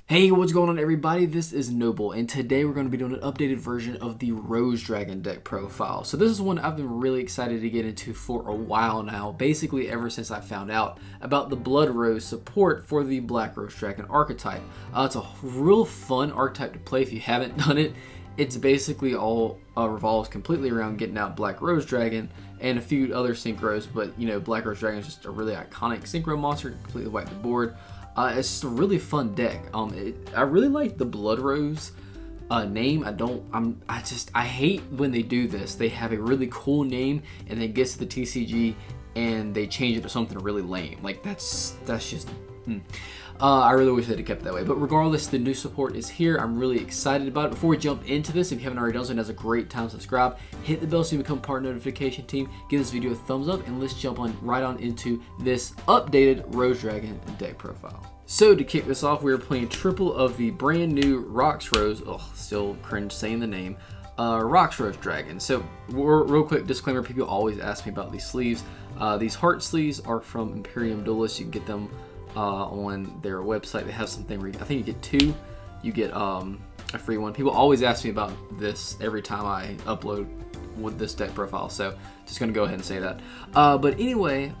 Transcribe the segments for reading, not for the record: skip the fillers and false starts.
Hey, what's going on everybody? This is Noble, and today we're going to be doing an updated version of the Rose Dragon deck profile. So this is one I've been really excited to get into for a while now, basically ever since I found out about the Blood Rose support for the Black Rose Dragon archetype. It's a real fun archetype to play if you haven't done it. It's basically all revolves completely around getting out Black Rose Dragon and a few other synchros, but you know, Black Rose Dragon is just a really iconic synchro monster, completely wipe the board. It's just a really fun deck. I really like the Blood Rose name. I hate when they do this. They have a really cool name and then it gets to the TCG and they change it to something really lame. Like that's just. I really wish they'd have kept it that way. But regardless, the new support is here. I'm really excited about it. Before we jump into this, if you haven't already done so, now's a great time to subscribe. Hit the bell so you become part of the notification team. Give this video a thumbs up, and let's jump right on into this updated Rose Dragon deck profile. So to kick this off, we are playing triple of the brand new Rox Rose. Oh, still cringe saying the name. Rox Rose Dragon. So real quick disclaimer, people always ask me about these sleeves. These heart sleeves are from Imperium Duelist. You can get them on their website. They have something where I think you get two, you get a free one. People always ask me about this every time I upload with this deck profile, so just gonna go ahead and say that. But anyway,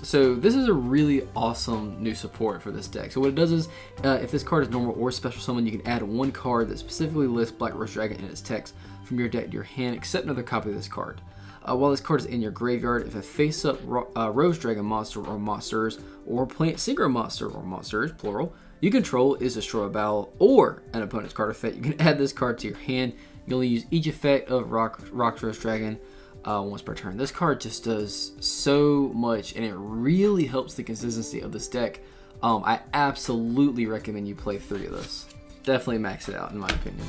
so this is a really awesome new support for this deck. So what it does is, if this card is normal or special summon, you can add one card that specifically lists Black Rose Dragon in its text from your deck to your hand, except another copy of this card. While this card is in your graveyard, if a face-up Rose Dragon monster or monsters, or plant synchro monster or monsters, plural, you control is destroy a battle or an opponent's card effect, you can add this card to your hand. You only use each effect of Rox Rose Dragon once per turn. This card just does so much, and it really helps the consistency of this deck. I absolutely recommend you play 3 of this. Definitely max it out, in my opinion.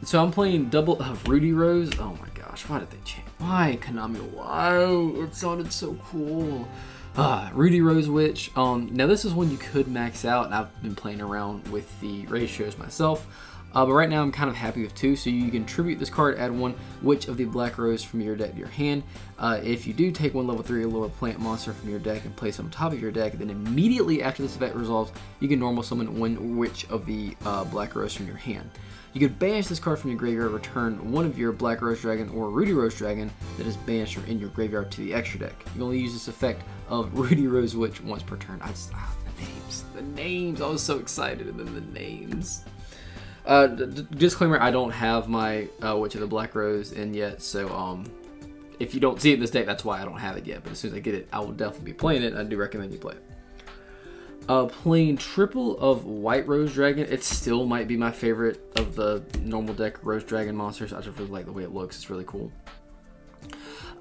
So I'm playing double of Rudy Rose. Oh my gosh, why did they change? Why, Konami? Why? It sounded so cool. Rudy Rose Witch. Now this is one you could max out, and I've been playing around with the ratios myself. But right now I'm kind of happy with 2, so you can tribute this card, add one Witch of the Black Rose from your deck to your hand. If you do take one level 3 or lower plant monster from your deck and place it on top of your deck, then immediately after this effect resolves, you can normal summon one Witch of the Black Rose from your hand. You can banish this card from your graveyard, return one of your Black Rose Dragon or Rudy Rose Dragon that is banished or in your graveyard to the extra deck. You can only use this effect of Rudy Rose Witch once per turn. The names, I was so excited, and then the names. Disclaimer, I don't have my Witch of the Black Rose in yet, so if you don't see it in this deck, that's why I don't have it yet, but as soon as I get it, I will definitely be playing it. I do recommend you play it. Playing triple of White Rose Dragon. It still might be my favorite of the normal deck Rose Dragon monsters. I just really like the way it looks. It's really cool.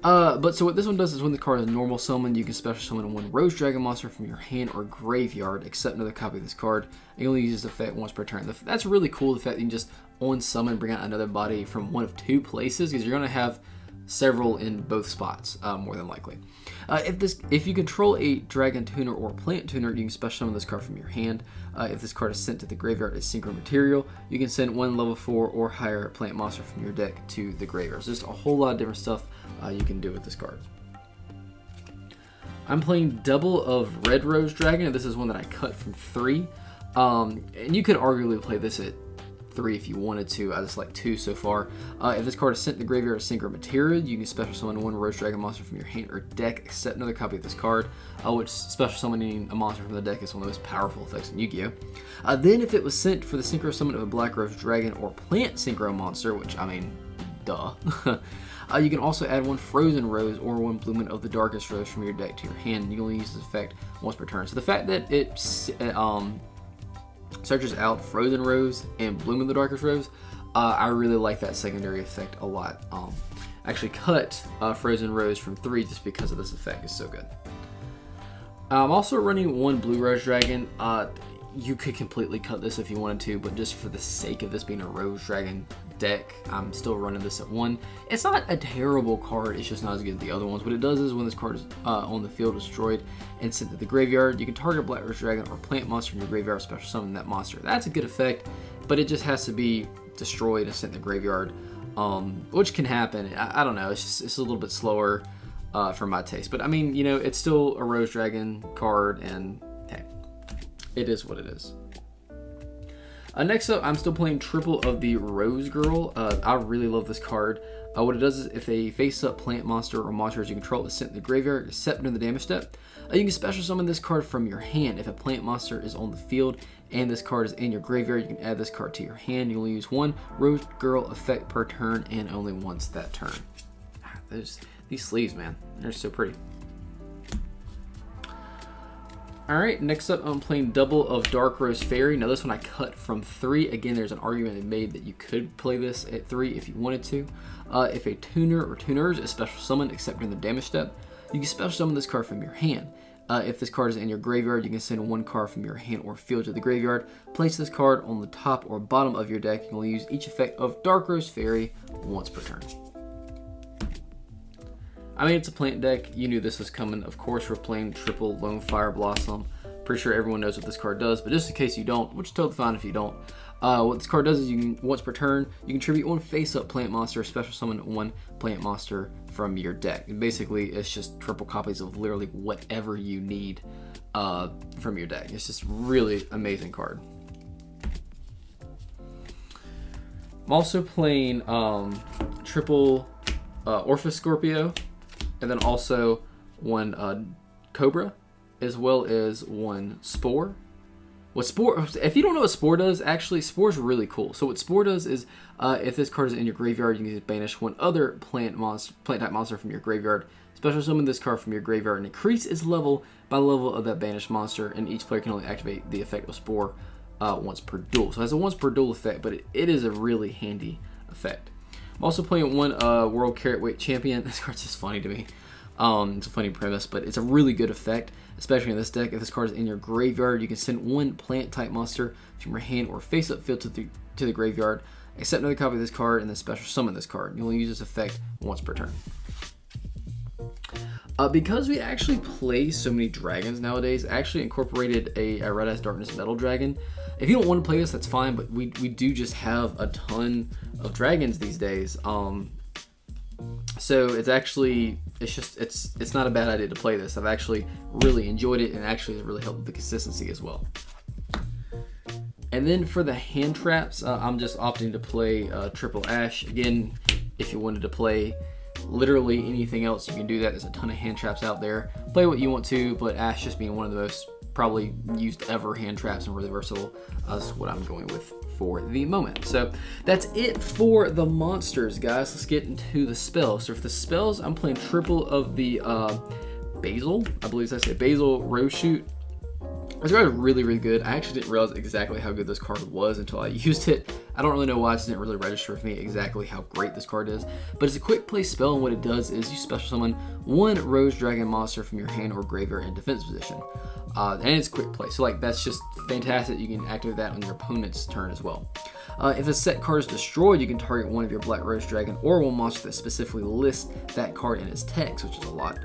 But so what this one does is when the card is normal summon, you can special summon one Rose Dragon monster from your hand or graveyard, except another copy of this card. You only use this effect once per turn. That's really cool, the fact that you can just on summon bring out another body from one of 2 places, because you're going to have several in both spots, more than likely. If you control a Dragon Tuner or Plant Tuner, you can special summon this card from your hand. If this card is sent to the graveyard as synchro material, you can send one level 4 or higher plant monster from your deck to the graveyard. So just a whole lot of different stuff you can do with this card. I'm playing double of Red Rose Dragon, and this is one that I cut from 3. And you could arguably play this at 3 if you wanted to. I just like 2 so far. If this card is sent to the graveyard as synchro material, you can special summon one Rose Dragon monster from your hand or deck, except another copy of this card, which special summoning a monster from the deck is one of the most powerful effects in Yu-Gi-Oh! Then if it was sent for the synchro summon of a Black Rose Dragon or plant synchro monster, which I mean, duh. You can also add one Frozen Rose or one Blooming of the Darkest Rose from your deck to your hand. You only use this effect once per turn. So the fact that it searches out Frozen Rose and Bloom of the Darkest Rose, I really like that secondary effect a lot. I actually cut Frozen Rose from 3 just because of this effect. It's so good. I'm also running one Blue Rose Dragon. You could completely cut this if you wanted to, but just for the sake of this being a Rose Dragon deck, I'm still running this at 1. It's not a terrible card, it's just not as good as the other ones. What it does is when this card is on the field destroyed and sent to the graveyard, you can target Black Rose Dragon or plant monster in your graveyard, special summon that monster. That's a good effect, but it just has to be destroyed and sent to the graveyard, which can happen. I don't know, it's a little bit slower for my taste, but I mean, you know, it's still a Rose Dragon card, and hey, it is what it is. Next up, I'm still playing triple of the Rose Girl. I really love this card. What it does is if a face-up plant monster or monsters you control is sent to the graveyard except during the damage step, you can special summon this card from your hand. If a plant monster is on the field and this card is in your graveyard, you can add this card to your hand. You only use one Rose Girl effect per turn and only once that turn. These sleeves, man, they're so pretty. Alright, next up I'm playing double of Dark Rose Fairy. Now this one I cut from 3. Again, there's an argument made that you could play this at 3 if you wanted to. If a tuner or tuners is special summoned except during the damage step, you can special summon this card from your hand. If this card is in your graveyard, you can send one card from your hand or field to the graveyard. Place this card on the top or bottom of your deck. You can only use each effect of Dark Rose Fairy once per turn. I mean, it's a plant deck. You knew this was coming. Of course, we're playing triple Lone Fire Blossom. Pretty sure everyone knows what this card does, but just in case you don't, which is totally fine if you don't, what this card does is you can, once per turn, you contribute one face-up plant monster, special summon one plant monster from your deck. And basically, it's just triple copies of literally whatever you need from your deck. It's just really amazing card. I'm also playing triple Orphis Scorpio, and then also one Cobra, as well as one Spore. What Spore, if you don't know what Spore does, actually Spore's really cool. So what Spore does is, if this card is in your graveyard, you can banish one other plant type monster from your graveyard. Special summon this card from your graveyard and increase its level by the level of that banished monster, and each player can only activate the effect of Spore once per duel. So it has a once per duel effect, but it is a really handy effect. I'm also playing one World Carrot Weight Champion. This card's just funny to me. It's a funny premise, but it's a really good effect, especially in this deck. If this card is in your graveyard, you can send one plant type monster from your hand or face up field to the graveyard, accept another copy of this card, and then special summon this card. You only use this effect once per turn. Because we actually play so many dragons nowadays, I actually incorporated a Red Eyes Darkness Metal Dragon. If you don't want to play this, that's fine, but we do just have a ton of dragons these days. So it's actually, it's not a bad idea to play this. I've actually really enjoyed it, and actually has really helped with the consistency as well. And then for the hand traps, I'm just opting to play triple Ash. Again, if you wanted to play literally anything else, you can do that. There's a ton of hand traps out there. Play what you want to, but Ash just being one of the most probably used ever hand traps and really versatile is what I'm going with for the moment. So that's it for the monsters, guys. Let's get into the spells. So for the spells, I'm playing triple of the Basil, I believe I say Basil Rose Shoot. This card is really, really good. I actually didn't realize exactly how good this card was until I used it. I don't really know why it didn't really register with me exactly how great this card is, but it's a quick play spell, and what it does is you special summon one Rose Dragon monster from your hand or graveyard in defense position. And it's quick play, so like that's just fantastic. You can activate that on your opponent's turn as well. If a set card is destroyed, you can target one of your Black Rose Dragon or one monster that specifically lists that card in its text, which is a lot.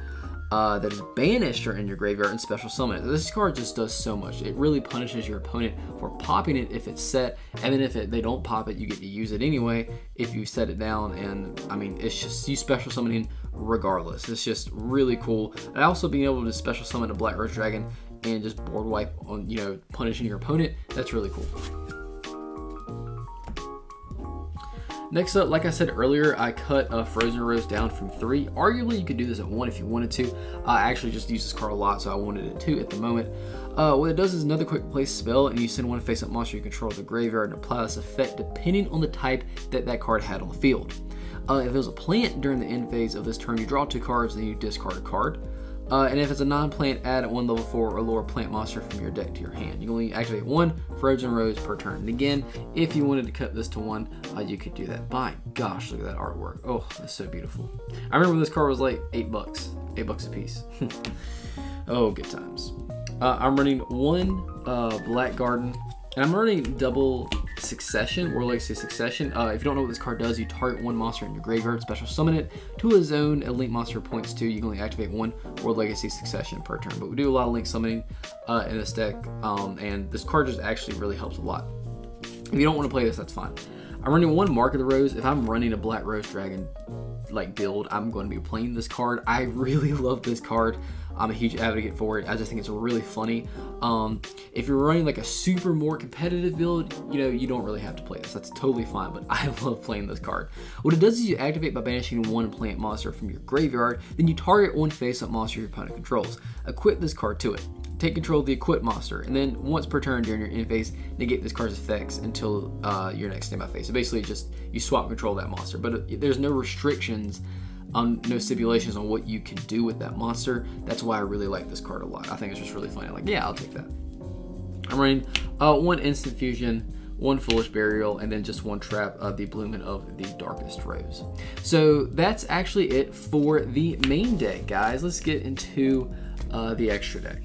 That is banished or in your graveyard and special summon it. This card just does so much. It really punishes your opponent for popping it if it's set, and then if they don't pop it, you get to use it anyway if you set it down. And I mean, it's just you special summoning regardless. It's just really cool. And also being able to special summon a Black Rose Dragon and just board wipe on, you know, punishing your opponent, that's really cool. Next up, like I said earlier, I cut Frozen Rose down from 3. Arguably, you could do this at 1 if you wanted to. I actually just use this card a lot, so I wanted it 2 at the moment. What it does is another quick play spell, and you send one face-up monster you control to the graveyard and apply this effect depending on the type that card had on the field. If it was a plant during the end phase of this turn, you draw 2 cards, then you discard a card. And if it's a non-plant, add one level 4 or lower plant monster from your deck to your hand. You can only activate 1 Frozen Rose per turn. And again, if you wanted to cut this to 1, you could do that. My gosh, look at that artwork. Oh, that's so beautiful. I remember when this card was like $8. $8 a piece. Oh, good times. I'm running 1 Black Garden, and I'm running double Succession, or Legacy Succession. If you don't know what this card does, you target 1 monster in your graveyard, special summon it to a zone a link monster points to. You can only activate 1 World Legacy Succession per turn, but we do a lot of link summoning in this deck, and this card just actually really helps a lot. If you don't want to play this, that's fine. I'm running one Mark of the Rose. If I'm running a Black Rose Dragon like build, I'm going to be playing this card. I really love this card. I'm a huge advocate for it. I just think it's really funny. If you're running like a super more competitive build, you know, you don't really have to play this. That's totally fine, but I love playing this card. What it does is you activate by banishing one plant monster from your graveyard, then you target one face-up monster your opponent controls. Equip this card to it. Take control of the equipped monster, and then once per turn during your end phase, negate this card's effects until your next standby phase. So basically, just you swap control of that monster, but there's no restrictions, no stipulations on what you can do with that monster. That's why I really like this card a lot. I think it's just really funny. Like, yeah, I'll take that. I'm running one Instant Fusion, one Foolish Burial, and then just one trap, the Blooming of the Darkest Rose. So that's actually it for the main deck, guys. Let's get into the extra deck.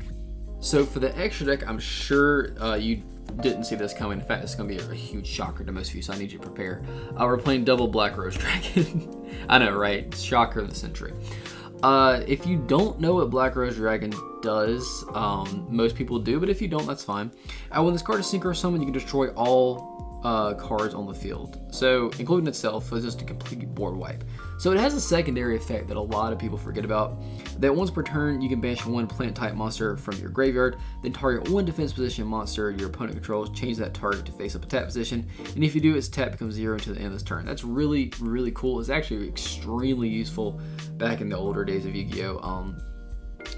So for the extra deck, I'm sure you didn't see this coming. In fact, it's going to be a huge shocker to most of you, so I need you to prepare. We're playing double Black Rose Dragon. I know, right? Shocker of the century. If you don't know what Black Rose Dragon does, most people do, but if you don't, that's fine. When this card is Synchro Summon, you can destroy all cards on the field, so including itself. It's just a complete board wipe. So it has a secondary effect that a lot of people forget about, that once per turn you can banish one plant type monster from your graveyard, then target one defense position monster your opponent controls, change that target to face up attack position, and if you do, its tap becomes 0 until the end of this turn. That's really cool. It's actually extremely useful back in the older days of Yu-Gi-Oh!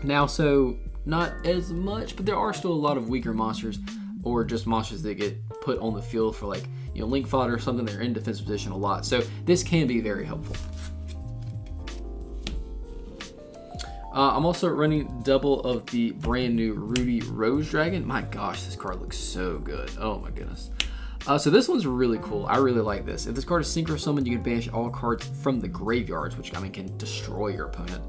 Now, so not as much, but there are still a lot of weaker monsters, or just monsters that get put on the field for, like, you know, link fodder or something. They're in defense position a lot, so this can be very helpful. I'm also running double of the brand new Rudy Rose Dragon. My gosh, this card looks so good. Oh my goodness. So this one's really cool. I really like this. If this card is Synchro Summoned, you can banish all cards from the graveyards, which, I mean, can destroy your opponent.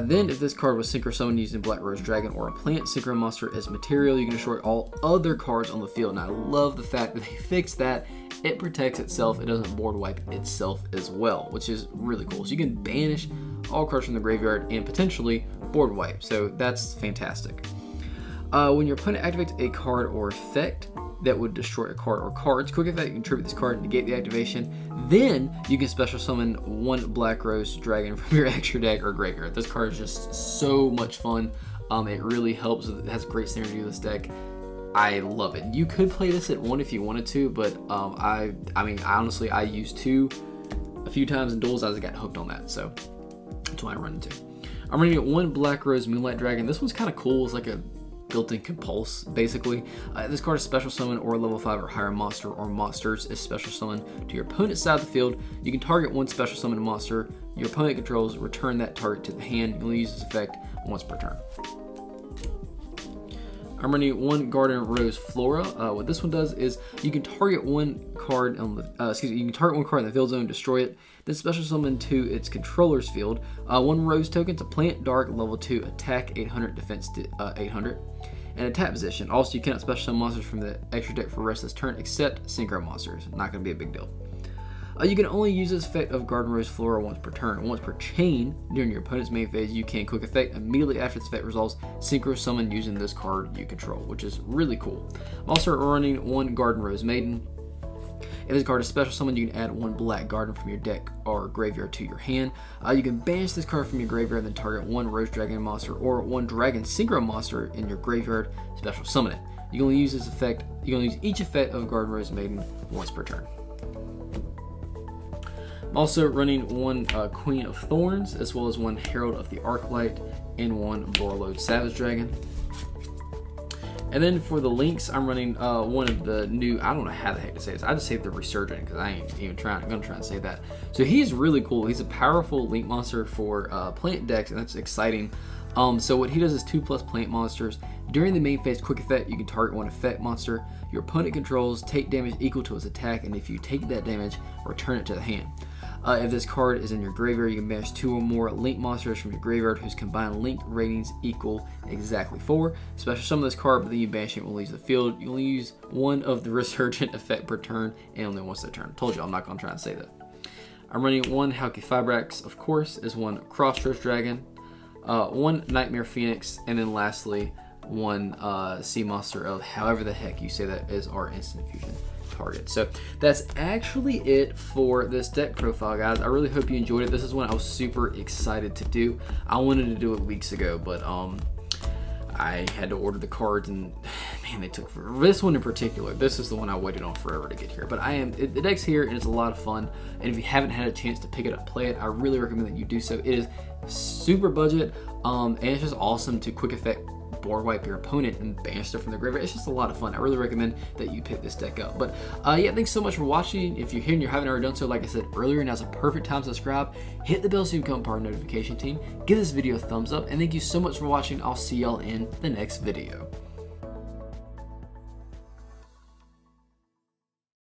Then if this card was Synchro Summoned using Black Rose Dragon or a plant Synchro monster as material, you can destroy all other cards on the field. And I love the fact that they fixed that. It protects itself. It doesn't board wipe itself as well, which is really cool. So you can banish all cards from the graveyard and potentially board wipe. So that's fantastic. When your opponent activates a card or effect that would destroy a card or cards, quick effect, you can tribute this card, negate the activation. Then you can special summon one Black Rose Dragon from your extra deck or graveyard. This card is just so much fun. It really helps. It has great synergy with this deck. I love it. You could play this at 1 if you wanted to, but I mean, honestly, I used 2 a few times in duels. I just got hooked on that, so that's why I run into. I'm running one Black Rose Moonlight Dragon. This one's kind of cool. It's like a built-in compulse, basically. This card is special summon or level 5 or higher monster or monsters is special summon to your opponent's side of the field. You can target one special summon monster your opponent controls, return that target to the hand. You can only use this effect once per turn. I'm running one Garden Rose Flora. What this one does is you can target one card on the you can target one card in the field zone, destroy it, then special summon to its controller's field. One Rose token to plant dark level 2 attack 800 defense 800 and attack position. Also, you cannot special summon monsters from the extra deck for the rest of this turn except synchro monsters. Not going to be a big deal. You can only use this effect of Garden Rose Flora once per turn. Once per chain during your opponent's main phase, you can quick effect immediately after this effect resolves, synchro summon using this card you control, which is really cool. I'm also running one Garden Rose Maiden. If this card is special summoned, you can add one Black Garden from your deck or graveyard to your hand. You can banish this card from your graveyard, then target one Rose Dragon monster or one Dragon Synchro monster in your graveyard, special summon it. You can only use this effect. You can only use each effect of Garden Rose Maiden once per turn. I'm also running one Queen of Thorns, as well as one Herald of the Arclight and one Borreload Savage Dragon. And then for the links, I'm running one of the new, I don't know how the heck to say this. I just say the Resurgent because I ain't even gonna try and say that. So he's really cool. He's a powerful link monster for plant decks, and that's exciting. So what he does is 2+ plant monsters. During the main phase quick effect, you can target one effect monster your opponent controls, take damage equal to its attack, and if you take that damage, return it to the hand. If this card is in your graveyard, you can banish 2 or more link monsters from your graveyard whose combined link ratings equal exactly 4. Special summon this card, but then you banish it when it leaves the field. You only use one of the Resurgent effect per turn, and only once a turn. Told you, I'm not going to try and say that. I'm running one Halqifibrax, of course, is one Crossroads Dragon, one Nightmare Phoenix, and then lastly, one Sea Monster of however the heck you say that is our instant fusion. target. So that's actually it for this deck profile, guys. I really hope you enjoyed it. This is one I was super excited to do. I wanted to do it weeks ago, but I had to order the cards, and man, they took forever. This one in particular, this is the one I waited on forever to get here. But the deck's here, and it's a lot of fun. And if you haven't had a chance to pick it up, play it, I really recommend that you do so. It is super budget, and it's just awesome to quick effect board wipe your opponent and banish stuff from the graveyard. It's just a lot of fun. I really recommend that you pick this deck up. But yeah, thanks so much for watching. If you're here and you haven't already done so, like I said earlier, now's a perfect time to subscribe. Hit the bell so you become part of the notification team. Give this video a thumbs up, and thank you so much for watching. I'll see y'all in the next video.